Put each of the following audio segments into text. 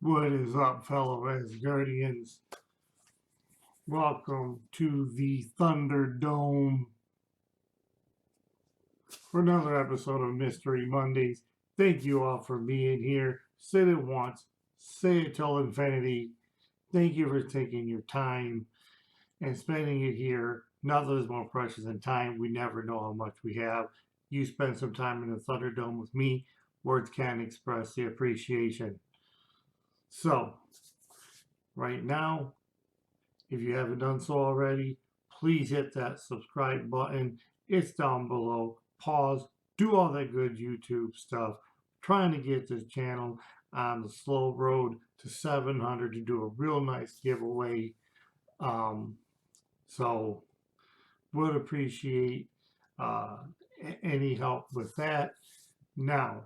What is up, fellow Asgardians? Welcome to the Thunderdome for another episode of Mystery Mondays. Thank you all for being here. Say it once, say it till infinity. Thank you for taking your time and spending it here. Nothing is more precious than time. We never know how much we have. You spend some time in the Thunderdome with me. Words can't express the appreciation. So, right now, if you haven't done so already, please hit that subscribe button. It's down below. Pause, do all that good YouTube stuff. Trying to get this channel on the slow road to 700 to do a real nice giveaway. Um, so, would appreciate uh, any help with that. Now,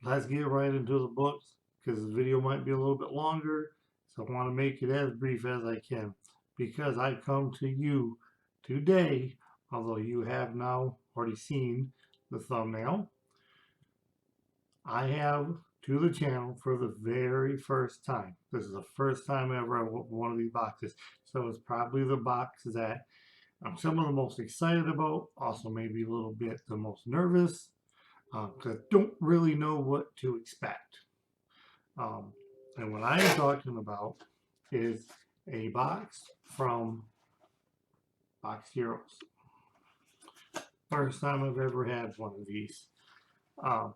let's get right into the books because the video might be a little bit longer. So I want to make it as brief as I can because I come to you today, although you have now already seen the thumbnail. I have to the channel for the very first time. This is the first time ever I opened one of these boxes. So it's probably the box that I'm some of the most excited about, also maybe a little bit the most nervous because I don't really know what to expect. Um, and what I'm talking about is a box from Box Heroes. First time I've ever had one of these. Um,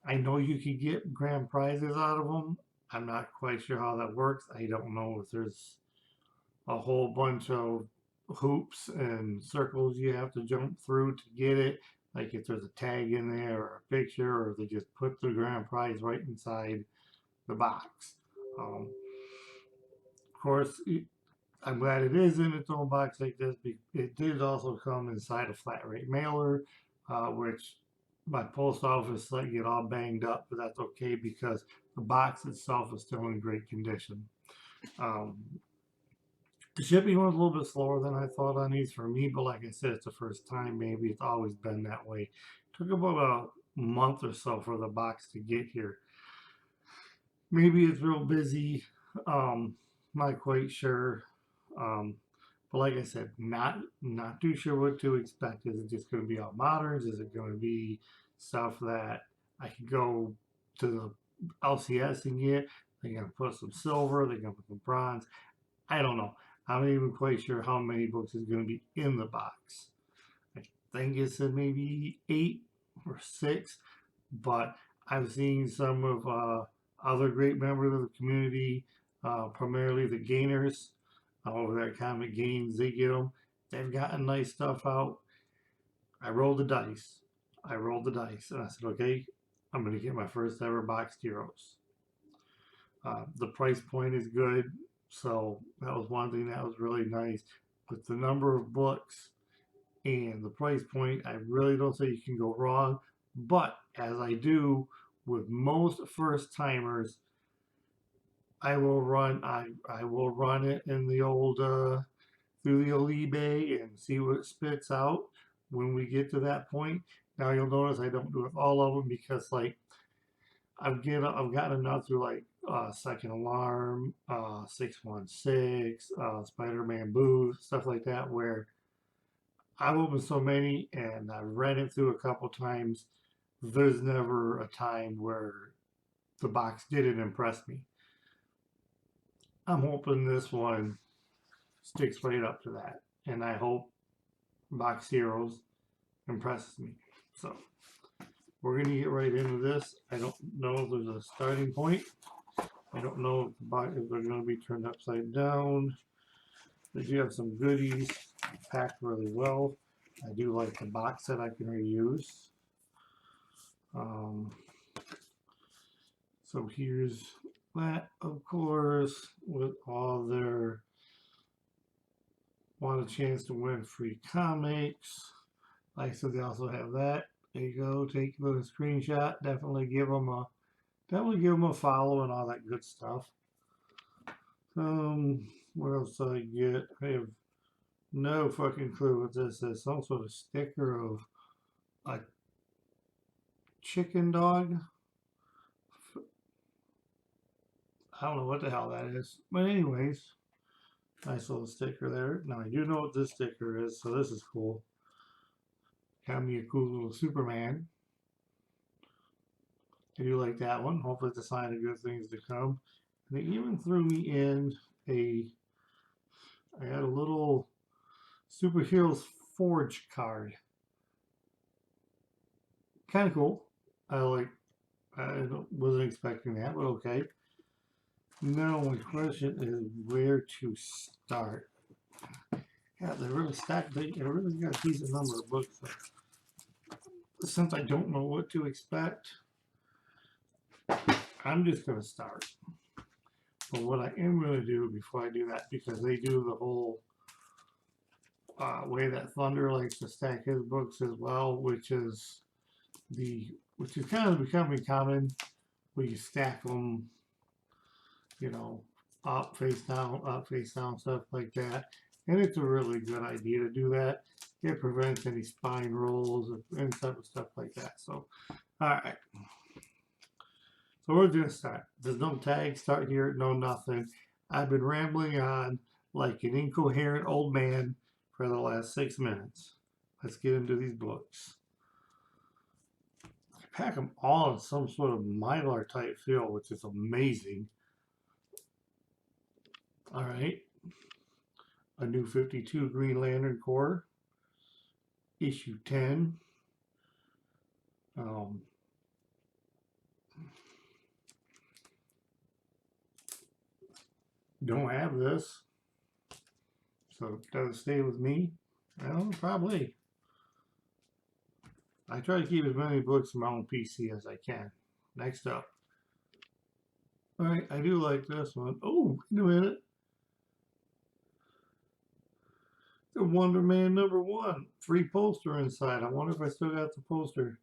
I know you can get grand prizes out of them. I'm not quite sure how that works. I don't know if there's a whole bunch of hoops and circles you have to jump through to get it. Like if there's a tag in there or a picture, or if they just put the grand prize right inside the box. Of course, I'm glad it is in its own box like this. It did also come inside a flat rate mailer, which my post office let get all banged up, but that's okay because the box itself is still in great condition. Um, the shipping was a little bit slower than I thought on these for me, but like I said, it's the first time. Maybe it's always been that way. It took about a month or so for the box to get here. Maybe it's real busy. Um, not quite sure. Um, but like I said, not too sure what to expect. Is it just going to be all moderns? Is it going to be stuff that I could go to the LCS and get? They're going to put some silver. They're going to put some bronze. I don't know. I'm not even quite sure how many books is going to be in the box. I think it said maybe 8 or 6, but I've seen some of other great members of the community, primarily the gainers over there at Comic Gains. They get them. They've gotten nice stuff out. I rolled the dice. I rolled the dice, and I said, okay, I'm going to get my first ever boxed heroes. The price point is good, so that was one thing that was really nice. But the number of books and the price point, I really don't say you can go wrong. But as I do with most first timers, I will run it in the old through the old eBay and see what it spits out when we get to that point. Now you'll notice I don't do it all of them because like I've gotten enough through like Second Alarm, 616, Spider-Man Booth, stuff like that where I've opened so many and I've read it through a couple times. There's never a time where the box didn't impress me. I'm hoping this one sticks right up to that, and I hope Box Heroes impresses me. So we're gonna get right into this. I don't know if there's a starting point. I don't know if the box if they're gonna be turned upside down. They do have some goodies packed really well. I do like the box that I can reuse. Um, so here's that, of course, with all their want a chance to win free comics. Like I said, they also have that. There you go. Take a little screenshot. Definitely give them a follow and all that good stuff. What else did I get? I have no fucking clue what this is. Some sort of sticker of a chicken dog. I don't know what the hell that is. But anyways, nice little sticker there. Now I do know what this sticker is, so this is cool. Got me a cool little Superman. I do like that one. Hopefully it's a sign of good things to come. And they even threw me in I had a little Superheroes Forge card. Kind of cool. I wasn't expecting that, but okay. Now my question is where to start. Yeah, they really stacked. They really got a decent number of books. So since I don't know what to expect, I'm just gonna start. But what I am gonna do before I do that, because they do the whole way that Thunder likes to stack his books as well, which is kind of becoming common, where you stack them, you know, up, face down, stuff like that. And it's a really good idea to do that. It prevents any spine rolls and stuff like that. So, all right. So we're gonna start. There's no tag start here, no nothing. I've been rambling on like an incoherent old man for the last 6 minutes. Let's get into these books. I pack them all in some sort of Mylar type feel, which is amazing. All right. A new 52 Green Lantern Corps, issue 10. Don't have this, so does it stay with me? Well, probably. I try to keep as many books in my own PC as I can. Next up. All right, I do like this one. Oh, wait a minute. The Wonder Man #1. Free poster inside. I wonder if I still got the poster.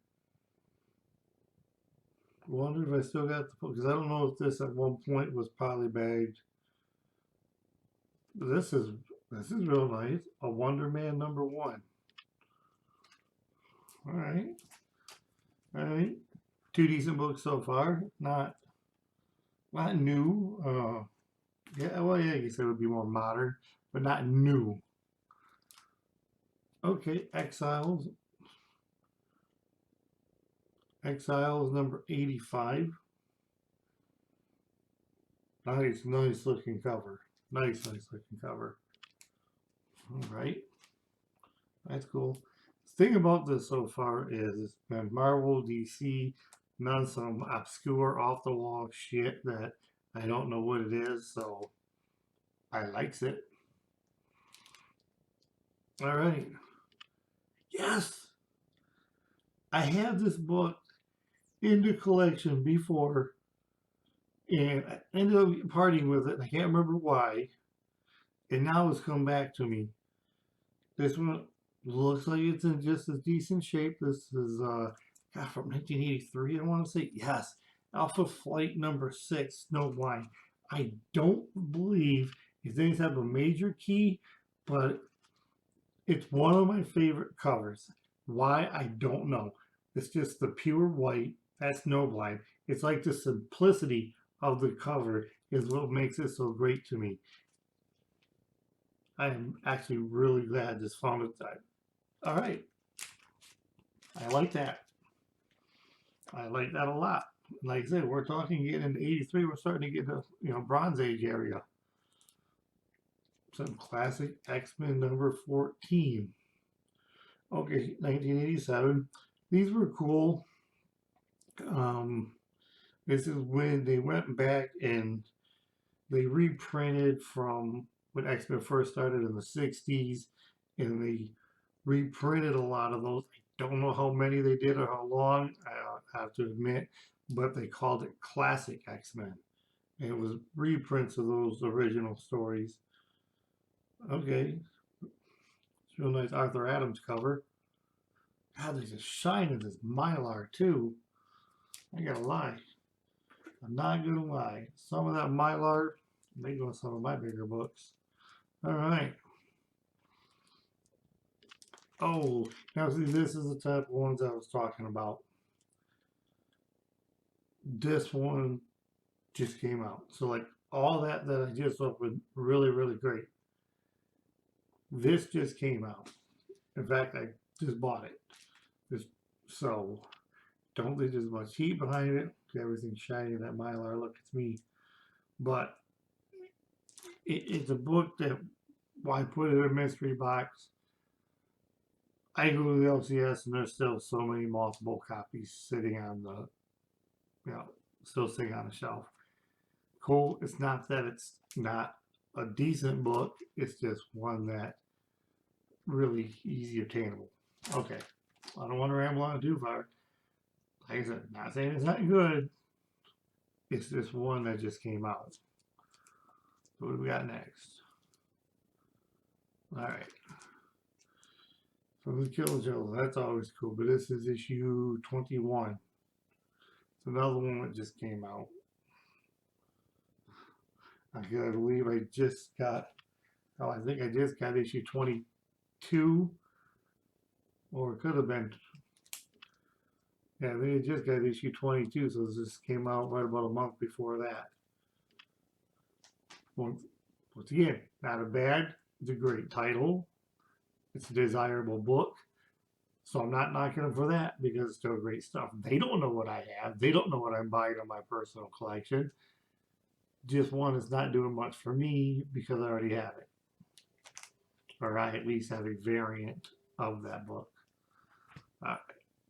I wonder if I still got the poster. Because I don't know if this at one point was polybagged. But this is real nice. A Wonder Man #1. All right. All right. 2 decent books so far. Not new. Yeah, well, yeah, I guess it would be more modern, but not new. Okay, Exiles. Exiles #85. Nice looking cover. Nice looking cover. All right. That's cool. The thing about this so far is it's been Marvel, DC, none some obscure off the wall shit that I don't know what it is, so I likes it. All right. Yes! I have this book in the collection before, and I ended up parting with it, and I can't remember why, and now it's come back to me. This one looks like it's in just as decent shape. This is from 1983, I want to say. Yes, Alpha Flight #6, Snowblind. I don't believe these things have a major key, but it's one of my favorite covers. Why, I don't know. It's just the pure white. That's Snowblind. It's like the simplicity of the cover is what makes it so great to me. I am actually really glad this found its time. All right. I like that. I like that a lot. Like I said, we're talking getting into 83. We're starting to get to Bronze Age area. Some classic X-Men #14. Okay, 1987. These were cool. This is when they went back and they reprinted from when X-Men first started in the 60s, and they reprinted a lot of those. I don't know how many they did or how long, I have to admit, but they called it Classic X-Men. And it was reprints of those original stories. Okay. It's a real nice Arthur Adams cover. God, there's a shine in this Mylar too. I gotta lie. I'm not gonna lie. Some of that Mylar may go in some of my bigger books. All right. Oh, now see, this is the type of ones I was talking about. This one just came out. So like all that I just opened, really, really great. This just came out. In fact, I just bought it. Just so don't think there's much heat behind it. Everything's shiny. That Mylar, look, it's me. But it's a book that why put it in a mystery box. I go to the LCS and there's still so many multiple copies sitting on the, you know, still sitting on the shelf. Cool. It's not that it's not a decent book. It's just one that really easy obtainable. Okay. I don't want to ramble on too far. Like I said, not saying it's not good. It's just one that just came out. So what do we got next? All right. From the Killjoys, that's always cool. But this is issue 21. It's another one that just came out. I believe I just got, oh, I think I just got issue 22. Or it could have been, yeah, I think I just got issue 22. So this came out right about a month before that. Once again, not a bad, it's a great title. It's a desirable book. So I'm not knocking them for that because it's still great stuff. They don't know what I have. They don't know what I'm buying in my personal collection. Just one is not doing much for me because I already have it. Or I at least have a variant of that book. All right,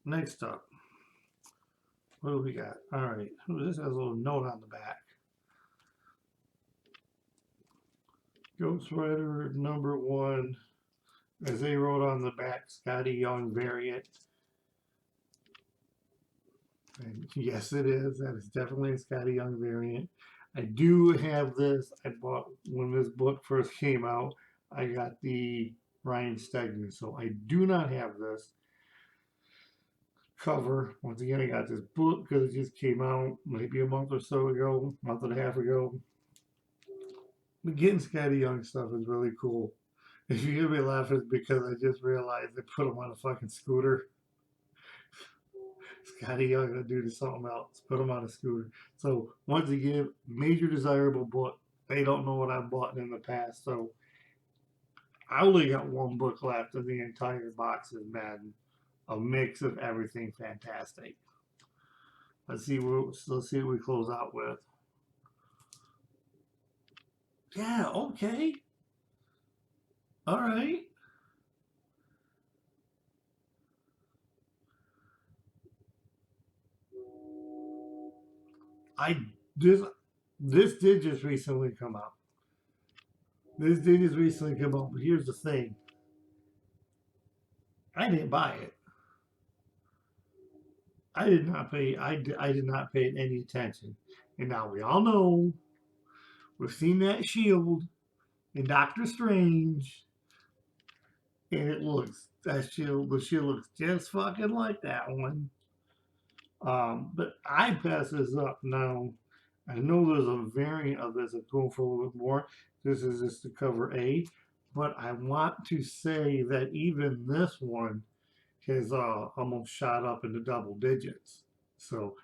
next up. What do we got? All right, this has a little note on the back. Ghost Rider #1. As they wrote on the back, Scotty Young variant. And yes, it is. That is definitely a Scotty Young variant. I do have this. I bought when this book first came out. I got the Ryan Stegman, so I do not have this cover. Once again, I got this book because it just came out maybe a month or so ago, month and a half ago. But getting Scotty Young stuff is really cool. If you hear me laughing, it's because I just realized they put him on a fucking scooter. Scotty Young, that dude is something else. Put him on a scooter. So once again, major desirable book. They don't know what I've bought in the past. So I only got one book left, and the entire box has been a mix of everything fantastic. Let's see what we close out with. Yeah, okay. All right. I this did just recently come out. This did just recently come out, but here's the thing. I didn't buy it. I did not pay. I did not pay it any attention. And now we all know we've seen that shield in Doctor Strange, and it looks that shield. The shield looks just fucking like that one. But I pass this up now. I know there's a variant of this that's going for a little bit more. This is just the cover A, but I want to say that even this one has almost shot up into double digits. So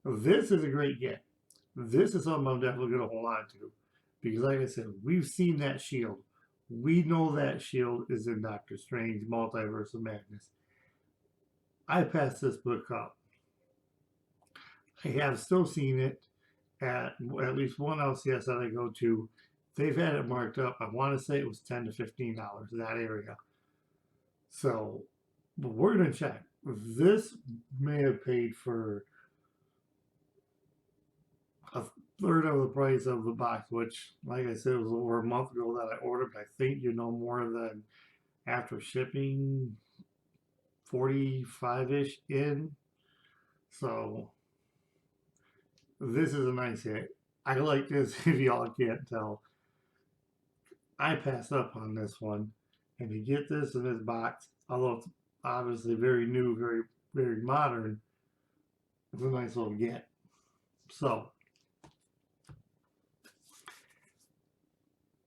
this is a great get. This is something I'm definitely going to hold on to because, like I said, we've seen that shield. We know that shield is in Doctor Strange Multiverse of Madness. I passed this book up. I have still seen it at least one LCS that I go to. They've had it marked up. I want to say it was $10 to $15 in that area. So, but we're gonna check. This may have paid for a third of the price of the box, which, like I said, was over a month ago that I ordered. I think more than after shipping 45-ish in. So this is a nice hit. I like this. If y'all can't tell, I passed up on this one, and to get this in this box, although it's obviously very new, very very modern, it's a nice little get. So,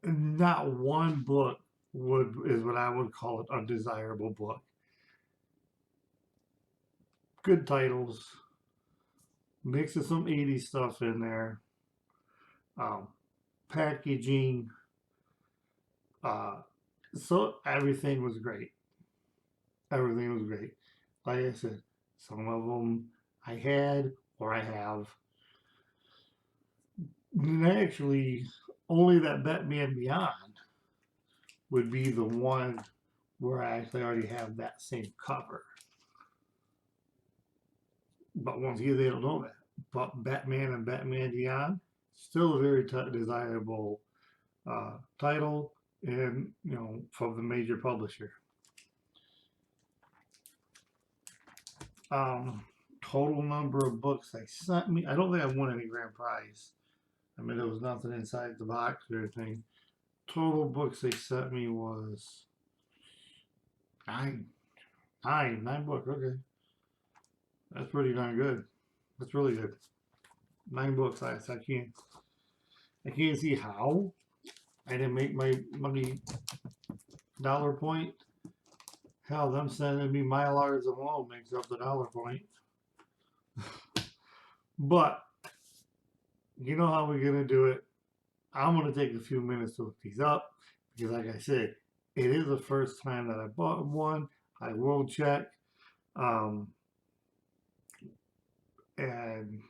not one book is what I would call it a desirable book. Good titles, mix of some 80s stuff in there. um, packaging. So everything was great. Everything was great. Like I said, some of them I had or I have. And actually, only that Batman Beyond would be the one where I actually already have that same cover. But once again, they don't know that. But Batman and Batman Beyond, still a very desirable title, and from the major publisher. Um, Total number of books they sent me. I don't think I won any grand prize. I mean, there was nothing inside the box or anything. Total books they sent me was nine. Nine books. Okay, that's pretty darn good. That's really good. 9 books. I can't see how I didn't make my money dollar point. Hell, them sending me Mylars alone makes up the dollar point. But you know how we're gonna do it. I'm gonna take a few minutes to look these up because, like I said, it is the first time that I bought one. I will check, um, and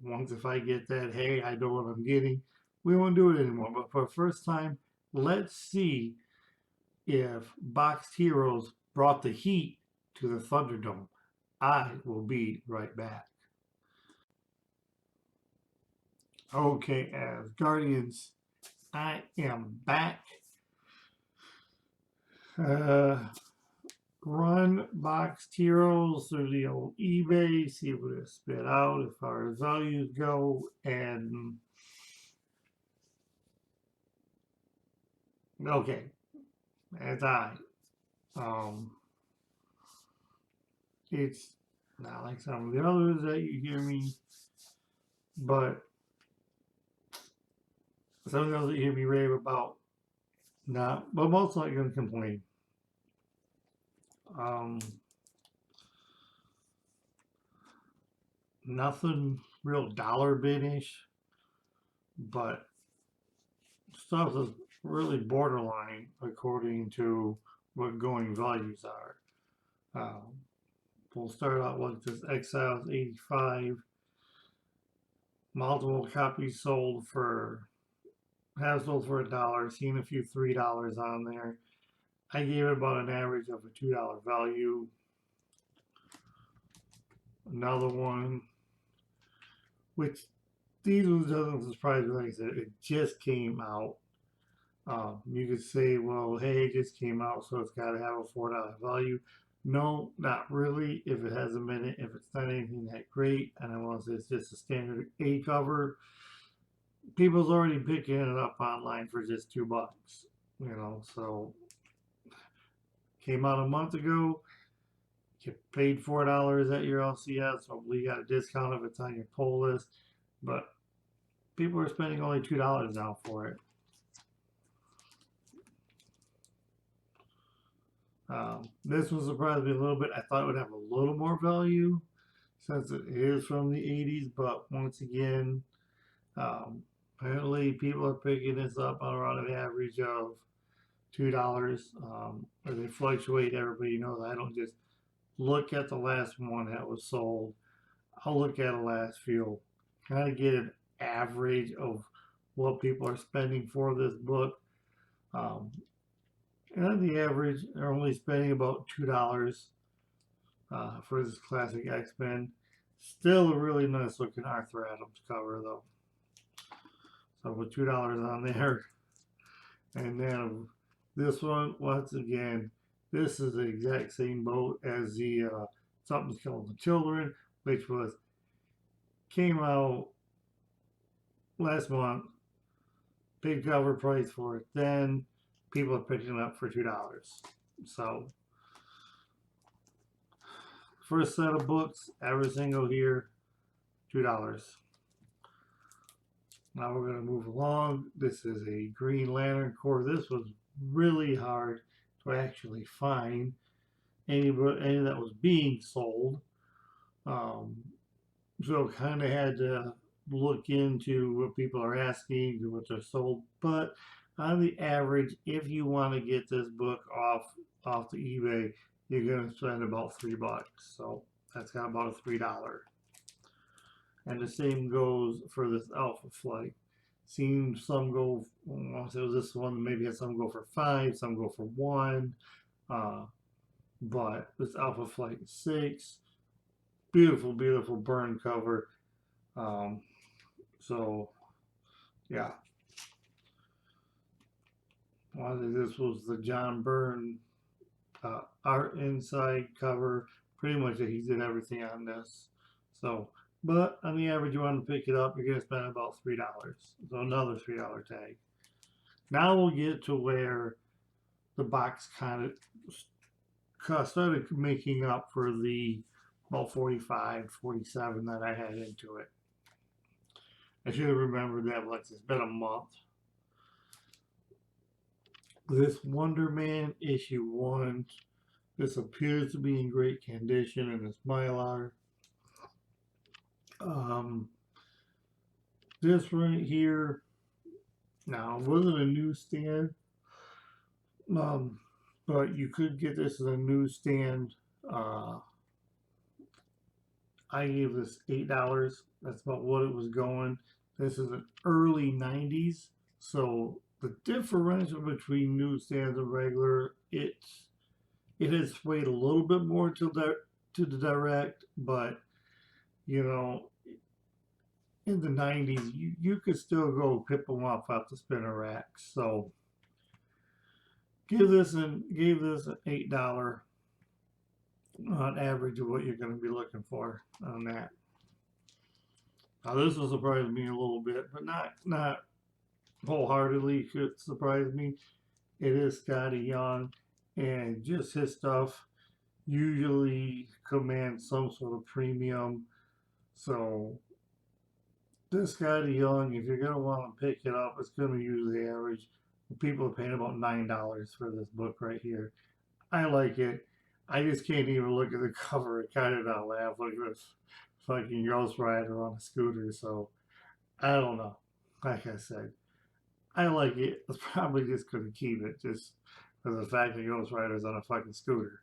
once if I get that, hey, I know what I'm getting, we won't do it anymore. But for the first time, let's see if Boxed Heroes brought the heat to the Thunderdome. I will be right back. Okay, as Guardians, I am back. Run Boxed Heroes through the old eBay, see what it spit out as far as values go, and okay, as um, it's not like some of the others that you hear me, but some of the others that you hear me rave about, not, but most likely going to complain. Um, Nothing real dollar binish, but stuff is really borderline according to what going values are. We'll start out with this Exiles 85. Multiple copies sold for, have sold for $1. Seen a few $3 on there. I gave it about an average of a $2 value. Another one, which these ones doesn't surprise me. Like I said, it just came out. You could say, well, hey, it just came out, so it's got to have a $4 value. No, not really. If it has a minute, if it's not anything that great, and I want to say it's just a standard A cover, people's already picking it up online for just $2. So came out a month ago. You paid $4 at your LCS. Hopefully, you got a discount if it's on your pull list. But people are spending only $2 now for it. This one surprised me a little bit. I thought it would have a little more value since it is from the 80s, but once again, apparently people are picking this up around an average of $2. They fluctuate. Everybody knows I don't just look at the last one that was sold. I'll look at the last few, kind of get an average of what people are spending for this book. And on the average, they're only spending about $2 for this classic X-Men. Still a really nice looking Arthur Adams cover though. So with $2 on there. And then this one, once again, this is the exact same boat as the Something's Killing the Children, which came out last month. Big cover price for it then. People are picking it up for $2. So first set of books, every single here, $2. Now we're going to move along. This is a Green Lantern Corps. This was really hard to actually find any that was being sold. So kind of had to look into what people are asking, what they're sold. But on the average, if you want to get this book off the eBay, you're gonna spend about $3. So that's got about a $3. And the same goes for this Alpha Flight. Seen some go, well, so this one maybe had some go for 5, some go for 1. But this Alpha Flight 6, beautiful, beautiful burn cover. So yeah, I think this was the John Byrne art inside cover. Pretty much he did everything on this. So, but on the average, you want to pick it up, you're gonna spend about $3. So another $3 tag. Now we'll get to where the box kind of started making up for the about 45, 47 that I had into it. I should have remembered that, like it's been a month. This Wonder Man issue 1. This appears to be in great condition in this Mylar. This right here, now it wasn't a newsstand, but you could get this as a newsstand. I gave this $8. That's about what it was going. This is an early 90s, so the differential between newsstands and regular, it has swayed a little bit more to the direct, but you know, in the 90s, you could still go pip them off the spinner racks. So gave this an $8 on average of what you're going to be looking for on that. Now this will surprise me a little bit, but not wholeheartedly could surprise me. It is Skottie Young, and just his stuff usually commands some sort of premium. So this Skottie Young, if you're gonna want to pick it up, it's gonna usually average. People are paying about $9 for this book right here. I like it. I just can't even look at the cover. It kind of not laugh. Look at this fucking Ghost Rider on a scooter. So I don't know. Like I said, I like it. I was probably just gonna keep it just for the fact that Ghost Rider's on a fucking scooter.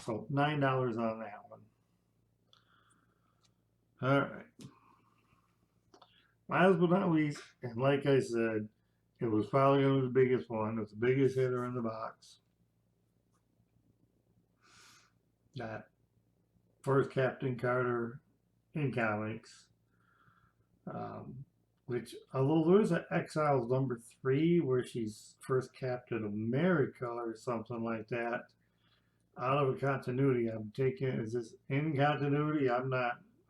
So $9 on that one. All right. Last but not least, and like I said, it was probably going to be the biggest one. It's the biggest hitter in the box. That first Captain Carter in comics, which although there's an Exiles #3 where she's first Captain America or something like that, out of a continuity, I'm taking, is this in continuity? I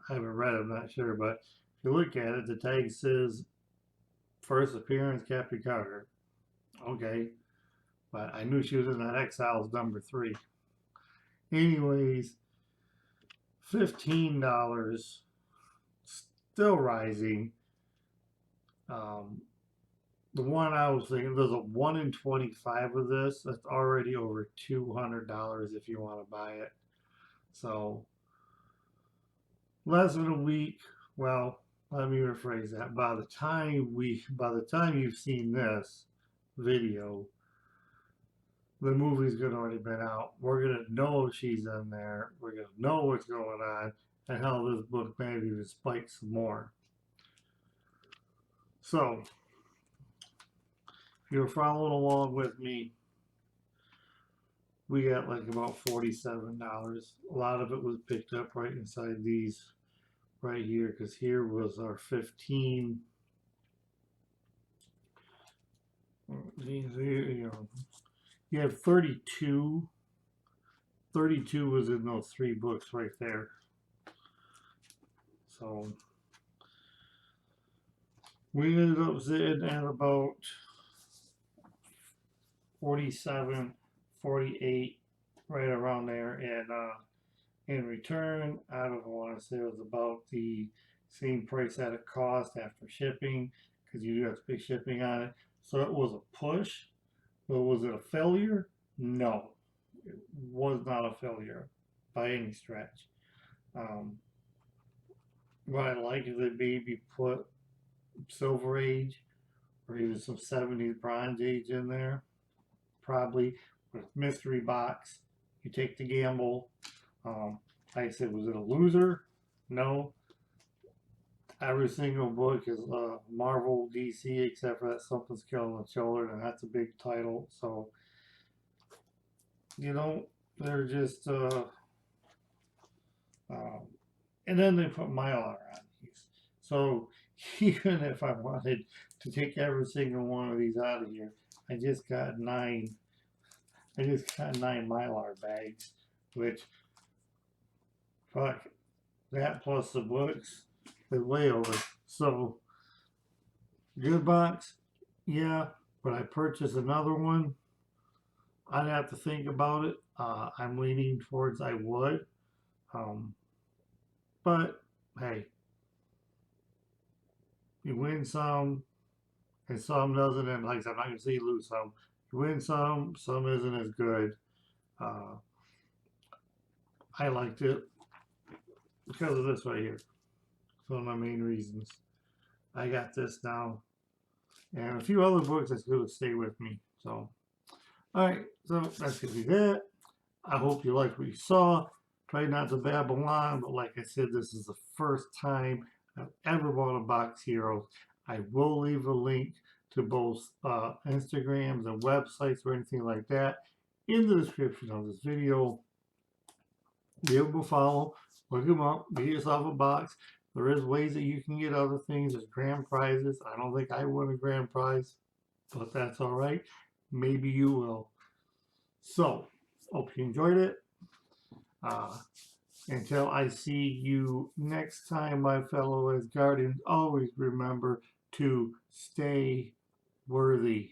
haven't read it, I'm not sure, but if you look at it, the tag says first appearance Captain Carter. Okay, but I knew she was in that Exiles #3. Anyways, $15, still rising. The one I was thinking, there's a 1 in 25 of this. That's already over $200 if you want to buy it. So less than a week. Well, let me rephrase that. By the time you've seen this video, the movie's gonna already been out. We're gonna know she's in there. We're gonna know what's going on and how this book maybe even spikes some more. So, if you're following along with me, we got like about $47. A lot of it was picked up right inside these right here, because here was our 15. You know, you have 32. 32 was in those 3 books right there. So we ended up sitting at about 47, 48, right around there. And in return, I don't want to say it was about the same price that it cost after shipping, because you do have to pay shipping on it. So it was a push. But was it a failure? No, it was not a failure by any stretch. what I like is that maybe put Silver Age or even some 70s Bronze Age in there. Probably with mystery box. You take the gamble. Like I said, was it a loser? No. Every single book is Marvel, DC, except for that Something's Killing the Children, and that's a big title. So, you know, they're just. And then they put Mylar on these. So, even if I wanted to take every single one of these out of here, I just got 9 Mylar bags, which, fuck, that plus the books is way over. So, good box, yeah, but I purchased another one. I'd have to think about it. I'm leaning towards I would. But, hey, you win some, and some doesn't, and like I said, I'm not going to say you lose some. You win some isn't as good. I liked it because of this right here. It's one of my main reasons. I got this now, and a few other books that's going to stay with me. So, alright, so that's going to be that. I hope you liked what you saw. Try not to babble on, but like I said, this is the first time I've ever bought a Box Heroes. I will leave a link to both Instagrams and websites or anything like that in the description of this video. Be able to follow, look them up, get yourself a box. There is ways that you can get other things. There's grand prizes. I don't think I won a grand prize, but that's all right. Maybe you will. So, hope you enjoyed it. Until I see you next time, my fellow Asgardians, always remember to stay worthy.